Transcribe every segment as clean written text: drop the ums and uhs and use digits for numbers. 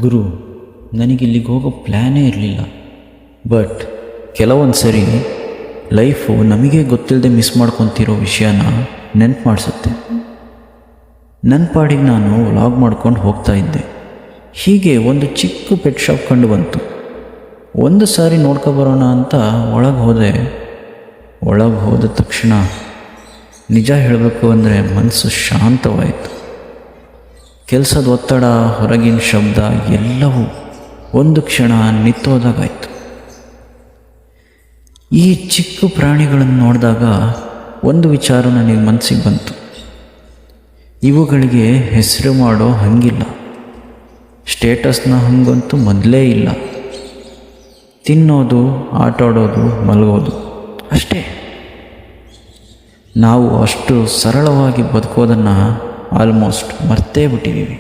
ಗುರು, ನನಗಿಲ್ಲಿಗೆ ಹೋಗೋ ಪ್ಲ್ಯಾನೇ ಇರಲಿಲ್ಲ. ಬಟ್ ಕೆಲವೊಂದು ಸರಿ ಲೈಫು ನಮಗೆ ಗೊತ್ತಿಲ್ಲದೆ ಮಿಸ್ ಮಾಡ್ಕೊತಿರೋ ವಿಷಯನ ನೆನ್ಪು ಮಾಡಿಸುತ್ತೆ. ನನ್ನ ಪಾಡಿಗೆ ನಾನು ವ್ಲಾಗ್ ಮಾಡ್ಕೊಂಡು ಹೋಗ್ತಾ ಇದ್ದೆ. ಹೀಗೆ ಒಂದು ಚಿಕ್ಕ ಪೆಟ್ ಶಾಪ್ ಕಂಡು ಬಂತು. ಒಂದು ಸಾರಿ ನೋಡ್ಕೊಬರೋಣ ಅಂತ ಒಳಗೆ ಹೋದ ತಕ್ಷಣ ನಿಜ ಹೇಳಬೇಕು ಅಂದರೆ ಮನಸ್ಸು ಶಾಂತವಾಯಿತು. ಕೆಲಸದ ಒತ್ತಡ, ಹೊರಗಿನ ಶಬ್ದ ಎಲ್ಲವೂ ಒಂದು ಕ್ಷಣ ನಿಂತೋದಾಗಾಯಿತು. ಈ ಚಿಕ್ಕ ಪ್ರಾಣಿಗಳನ್ನು ನೋಡಿದಾಗ ಒಂದು ವಿಚಾರ ನನಗೆ ಮನಸ್ಸಿಗೆ ಬಂತು. ಇವುಗಳಿಗೆ ಹೆಸರು ಮಾಡೋ ಹಂಗಿಲ್ಲ, ಸ್ಟೇಟಸ್ನ ಹಂಗಂತೂ ಮೊದಲೇ ಇಲ್ಲ. ತಿನ್ನೋದು, ಆಟಾಡೋದು, ಮಲಗೋದು ಅಷ್ಟೇ. ನಾವು ಅಷ್ಟು ಸರಳವಾಗಿ ಬದುಕೋದನ್ನು ಆಲ್ಮೋಸ್ಟ್ ಮರ್ತೇ ಬಿಟ್ಟಿದ್ದೀವಿ.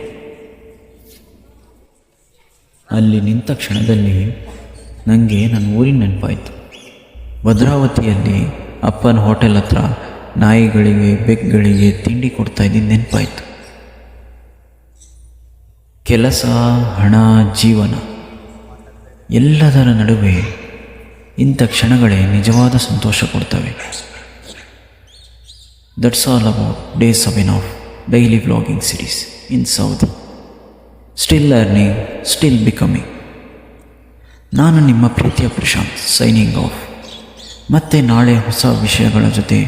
ಅಲ್ಲಿ ನಿಂತ ಕ್ಷಣದಲ್ಲಿ ನನಗೆ ನನ್ನ ಊರಿನ ನೆನಪಾಯಿತು. ಭದ್ರಾವತಿಯಲ್ಲಿ ಅಪ್ಪನ ಹೋಟೆಲ್ ಹತ್ರ ನಾಯಿಗಳಿಗೆ, ಬೆಕ್ಕುಗಳಿಗೆ ತಿಂಡಿ ಕೊಡ್ತಾಯಿದ್ದೀನಿ ನೆನಪಾಯಿತು. ಕೆಲಸ, ಹಣ, ಜೀವನ ಎಲ್ಲದರ ನಡುವೆ ಇಂಥ ಕ್ಷಣಗಳೇ ನಿಜವಾದ ಸಂತೋಷ ಕೊಡ್ತವೆ. That's all about day 7 of daily vlogging series in Saudi. Still learning, still becoming. ನಾನು ನಿಮ್ಮ ಪ್ರೀತಿಯ ಪ್ರಶಾಂತ್, ಸೈನಿಂಗ್ ಆಫ್. ಮತ್ತೆ ನಾಳೆ ಹೊಸ ವಿಷಯಗಳ ಜೊತೆ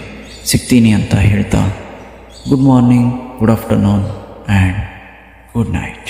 ಸಿಗ್ತೀನಿ ಅಂತ ಹೇಳ್ತಾ good morning, good afternoon and good night.